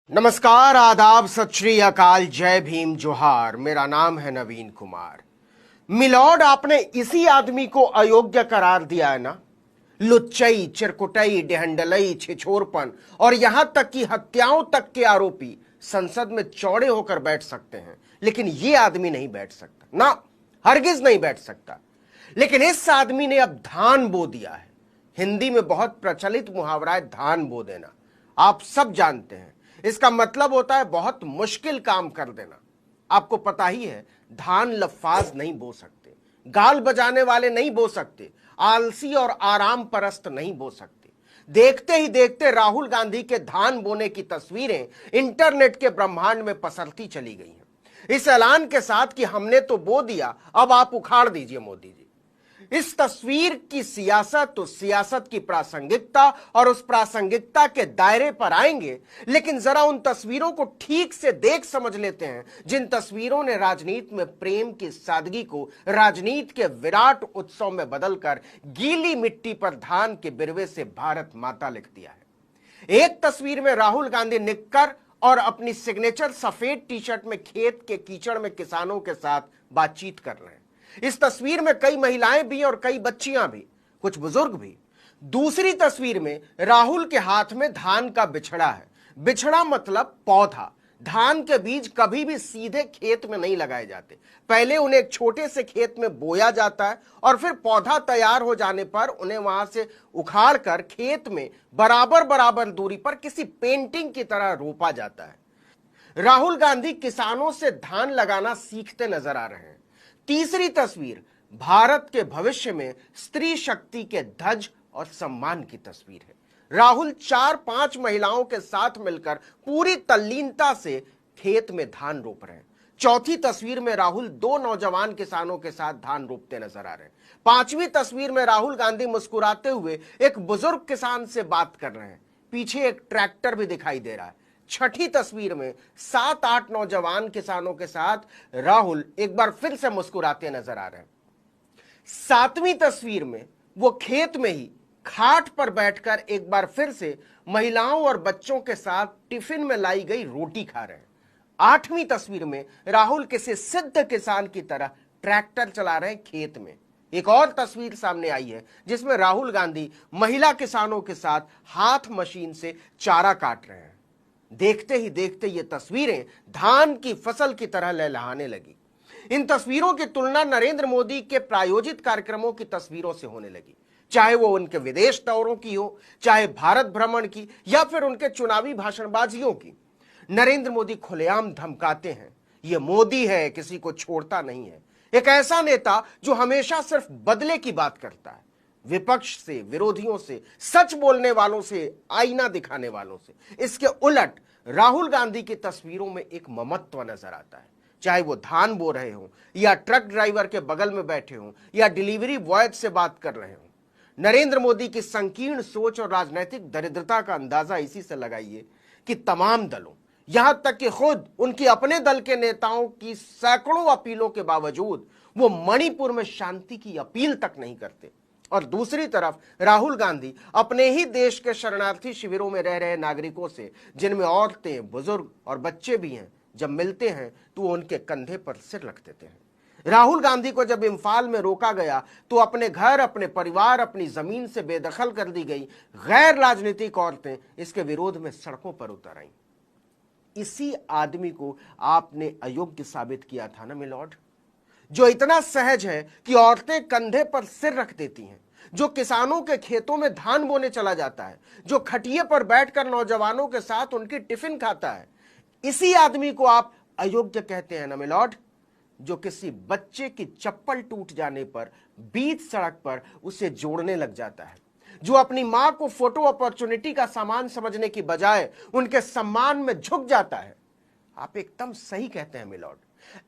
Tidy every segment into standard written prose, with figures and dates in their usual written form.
नमस्कार, आदाब, सत श्री अकाल, जय भीम, जोहार। मेरा नाम है नवीन कुमार। मिलॉर्ड, आपने इसी आदमी को अयोग्य करार दिया है ना। लुच्चई, चिरकुटई, डेहंडलई, छिछोरपन और यहां तक कि हत्याओं तक के आरोपी संसद में चौड़े होकर बैठ सकते हैं, लेकिन यह आदमी नहीं बैठ सकता ना, हरगिज नहीं बैठ सकता। लेकिन इस आदमी ने अब धान बो दिया है। हिंदी में बहुत प्रचलित मुहावरा है धान बो देना, आप सब जानते हैं। इसका मतलब होता है बहुत मुश्किल काम कर देना। आपको पता ही है, धान लफ्फाज नहीं बो सकते, गाल बजाने वाले नहीं बो सकते, आलसी और आराम परस्त नहीं बो सकते। देखते ही देखते राहुल गांधी के धान बोने की तस्वीरें इंटरनेट के ब्रह्मांड में पसरती चली गई हैं, इस ऐलान के साथ कि हमने तो बो दिया, अब आप उखाड़ दीजिए मोदी जी। इस तस्वीर की सियासत, उस सियासत की प्रासंगिकता और उस प्रासंगिकता के दायरे पर आएंगे, लेकिन जरा उन तस्वीरों को ठीक से देख समझ लेते हैं जिन तस्वीरों ने राजनीति में प्रेम की सादगी को राजनीति के विराट उत्सव में बदलकर गीली मिट्टी पर धान के बिरवे से भारत माता लिख दिया है। एक तस्वीर में राहुल गांधी निक्कर और अपनी सिग्नेचर सफेद टी शर्ट में खेत के कीचड़ में किसानों के साथ बातचीत कर रहे हैं। इस तस्वीर में कई महिलाएं भी और कई बच्चियां भी, कुछ बुजुर्ग भी। दूसरी तस्वीर में राहुल के हाथ में धान का बिछड़ा है। बिछड़ा मतलब पौधा। धान के बीज कभी भी सीधे खेत में नहीं लगाए जाते, पहले उन्हें एक छोटे से खेत में बोया जाता है और फिर पौधा तैयार हो जाने पर उन्हें वहां से उखाड़ कर खेत में बराबर बराबर दूरी पर किसी पेंटिंग की तरह रोपा जाता है। राहुल गांधी किसानों से धान लगाना सीखते नजर आ रहे हैं। तीसरी तस्वीर भारत के भविष्य में स्त्री शक्ति के ध्वज और सम्मान की तस्वीर है। राहुल 4-5 महिलाओं के साथ मिलकर पूरी तल्लीनता से खेत में धान रोप रहे हैं। चौथी तस्वीर में राहुल 2 नौजवान किसानों के साथ धान रोपते नजर आ रहे हैं। पांचवी तस्वीर में राहुल गांधी मुस्कुराते हुए एक बुजुर्ग किसान से बात कर रहे हैं। पीछे एक ट्रैक्टर भी दिखाई दे रहा है। छठी तस्वीर में 7-8 नौजवान किसानों के साथ राहुल एक बार फिर से मुस्कुराते नजर आ रहे हैं। सातवीं तस्वीर में वो खेत में ही खाट पर बैठकर एक बार फिर से महिलाओं और बच्चों के साथ टिफिन में लाई गई रोटी खा रहे हैं। आठवीं तस्वीर में राहुल किसी सिद्ध किसान की तरह ट्रैक्टर चला रहे हैं खेत में। एक और तस्वीर सामने आई है जिसमें राहुल गांधी महिला किसानों के साथ हाथ मशीन से चारा काट रहे हैं। देखते ही देखते ये तस्वीरें धान की फसल की तरह लहलहाने लगी। इन तस्वीरों की तुलना नरेंद्र मोदी के प्रायोजित कार्यक्रमों की तस्वीरों से होने लगी, चाहे वो उनके विदेश दौरों की हो, चाहे भारत भ्रमण की, या फिर उनके चुनावी भाषणबाजियों की। नरेंद्र मोदी खुलेआम धमकाते हैं, ये मोदी है, किसी को छोड़ता नहीं है। एक ऐसा नेता जो हमेशा सिर्फ बदले की बात करता है, विपक्ष से, विरोधियों से, सच बोलने वालों से, आईना दिखाने वालों से। इसके उलट राहुल गांधी की तस्वीरों में एक ममत्व नजर आता है, चाहे वो धान बो रहे हों या ट्रक ड्राइवर के बगल में बैठे हों या डिलीवरी बॉय से बात कर रहे हों। नरेंद्र मोदी की संकीर्ण सोच और राजनीतिक दरिद्रता का अंदाजा इसी से लगाइए कि तमाम दलों, यहां तक कि खुद उनके अपने दल के नेताओं की सैकड़ों अपीलों के बावजूद वो मणिपुर में शांति की अपील तक नहीं करते। और दूसरी तरफ राहुल गांधी अपने ही देश के शरणार्थी शिविरों में रह रहे नागरिकों से, जिनमें औरतें, बुजुर्ग और बच्चे भी हैं, जब मिलते हैं तो वो उनके कंधे पर सिर रख देते हैं। राहुल गांधी को जब इम्फाल में रोका गया तो अपने घर, अपने परिवार, अपनी जमीन से बेदखल कर दी गई गैर राजनीतिक औरतें इसके विरोध में सड़कों पर उतर आईं। इसी आदमी को आपने अयोग्य साबित किया था ना मिलॉर्ड, जो इतना सहज है कि औरतें कंधे पर सिर रख देती हैं, जो किसानों के खेतों में धान बोने चला जाता है, जो खटिये पर बैठकर नौजवानों के साथ उनकी टिफिन खाता है। इसी आदमी को आप अयोग्य कहते हैं ना मिलॉर्ड, जो किसी बच्चे की चप्पल टूट जाने पर बीच सड़क पर उसे जोड़ने लग जाता है, जो अपनी मां को फोटो अपॉर्चुनिटी का सामान समझने की बजाय उनके सम्मान में झुक जाता है। आप एकदम सही कहते हैं मिलॉर्ड,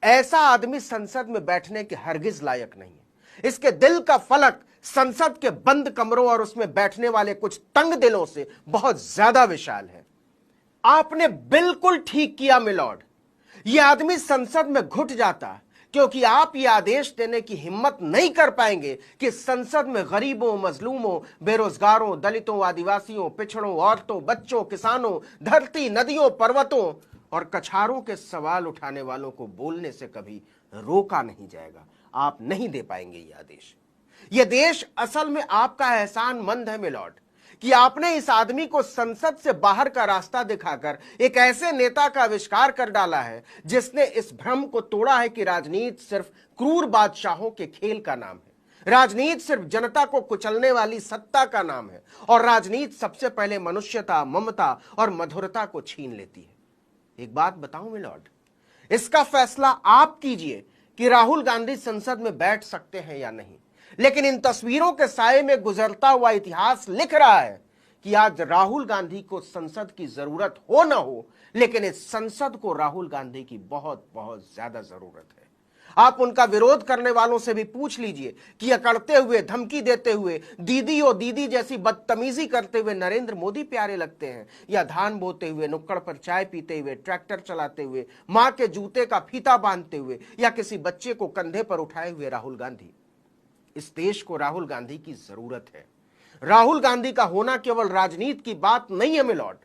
ऐसा आदमी संसद में बैठने के हरगिज लायक नहीं है। इसके दिल का फलक संसद के बंद कमरों और उसमें बैठने वाले कुछ तंग दिलों से बहुत ज्यादा विशाल है। आपने बिल्कुल ठीक किया मिलॉर्ड, यह आदमी संसद में घुट जाता, क्योंकि आप ये आदेश देने की हिम्मत नहीं कर पाएंगे कि संसद में गरीबों, मजलूमों, बेरोजगारों, दलितों, आदिवासियों, पिछड़ों, औरतों, बच्चों, किसानों, धरती, नदियों, पर्वतों और कछारों के सवाल उठाने वालों को बोलने से कभी रोका नहीं जाएगा। आप नहीं दे पाएंगे ये आदेश। यह देश असल में आपका एहसान मंद है मिलॉर्ड, कि आपने इस आदमी को संसद से बाहर का रास्ता दिखाकर एक ऐसे नेता का आविष्कार कर डाला है जिसने इस भ्रम को तोड़ा है कि राजनीति सिर्फ क्रूर बादशाहों के खेल का नाम है, राजनीति सिर्फ जनता को कुचलने वाली सत्ता का नाम है, और राजनीति सबसे पहले मनुष्यता, ममता और मधुरता को छीन लेती है। एक बात बताऊं मिलॉर्ड, इसका फैसला आप कीजिए कि राहुल गांधी संसद में बैठ सकते हैं या नहीं, लेकिन इन तस्वीरों के साये में गुजरता हुआ इतिहास लिख रहा है कि आज राहुल गांधी को संसद की जरूरत हो ना हो, लेकिन इस संसद को राहुल गांधी की बहुत बहुत ज्यादा जरूरत है। आप उनका विरोध करने वालों से भी पूछ लीजिए कि अकड़ते हुए, धमकी देते हुए, दीदी और दीदी जैसी बदतमीजी करते हुए नरेंद्र मोदी प्यारे लगते हैं, या धान बोते हुए, नुक्कड़ पर चाय पीते हुए, ट्रैक्टर चलाते हुए, मां के जूते का फीता बांधते हुए, या किसी बच्चे को कंधे पर उठाए हुए राहुल गांधी। इस देश को राहुल गांधी की जरूरत है। राहुल गांधी का होना केवल राजनीति की बात नहीं है मिलॉर्ड,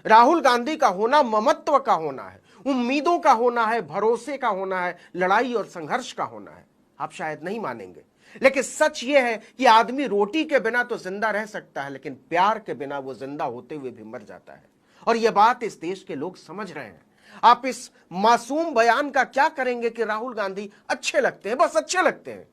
राहुल गांधी का होना ममत्व का होना है, उम्मीदों का होना है, भरोसे का होना है, लड़ाई और संघर्ष का होना है। आप शायद नहीं मानेंगे, लेकिन सच यह है कि आदमी रोटी के बिना तो जिंदा रह सकता है, लेकिन प्यार के बिना वो जिंदा होते हुए भी मर जाता है। और यह बात इस देश के लोग समझ रहे हैं। आप इस मासूम बयान का क्या करेंगे कि राहुल गांधी अच्छे लगते हैं, बस अच्छे लगते हैं।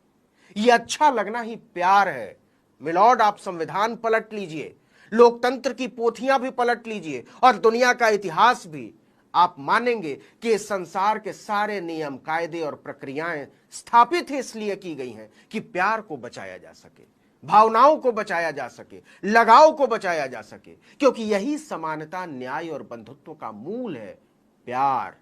यह अच्छा लगना ही प्यार है मिलॉर्ड। आप संविधान पलट लीजिए, लोकतंत्र की पोथियां भी पलट लीजिए, और दुनिया का इतिहास भी। आप मानेंगे कि इस संसार के सारे नियम, कायदे और प्रक्रियाएं स्थापित इसलिए की गई हैं कि प्यार को बचाया जा सके, भावनाओं को बचाया जा सके, लगाव को बचाया जा सके, क्योंकि यही समानता, न्याय और बंधुत्व का मूल है। प्यार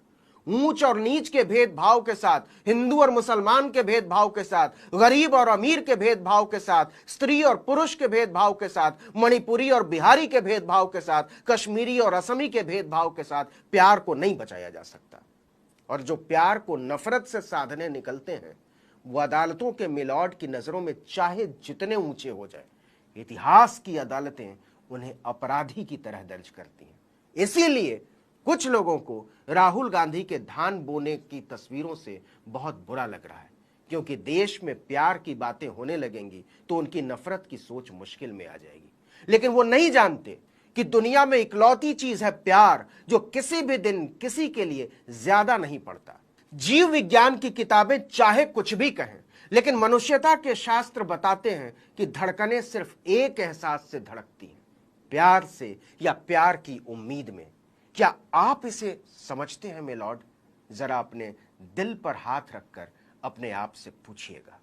ऊंच और नीच के भेदभाव के साथ, हिंदू और मुसलमान के भेदभाव के साथ, गरीब और अमीर के भेदभाव के साथ, स्त्री और पुरुष के भेदभाव के साथ, मणिपुरी और बिहारी के भेदभाव के साथ, कश्मीरी और असमी के भेदभाव के साथ प्यार को नहीं बचाया जा सकता। और जो प्यार को नफरत से साधने निकलते हैं, वो अदालतों के मिलॉर्ड की नजरों में चाहे जितने ऊंचे हो जाए, इतिहास की अदालतें उन्हें अपराधी की तरह दर्ज करती हैं। इसीलिए कुछ लोगों को राहुल गांधी के धान बोने की तस्वीरों से बहुत बुरा लग रहा है, क्योंकि देश में प्यार की बातें होने लगेंगी तो उनकी नफरत की सोच मुश्किल में आ जाएगी। लेकिन वो नहीं जानते कि दुनिया में इकलौती चीज है प्यार, जो किसी भी दिन किसी के लिए ज्यादा नहीं पड़ता। जीव विज्ञान की किताबें चाहे कुछ भी कहें, लेकिन मनुष्यता के शास्त्र बताते हैं कि धड़कनें सिर्फ एक एहसास से धड़कती हैं, प्यार से या प्यार की उम्मीद में। क्या आप इसे समझते हैं मिलॉर्ड? जरा अपने दिल पर हाथ रखकर अपने आप से पूछिएगा।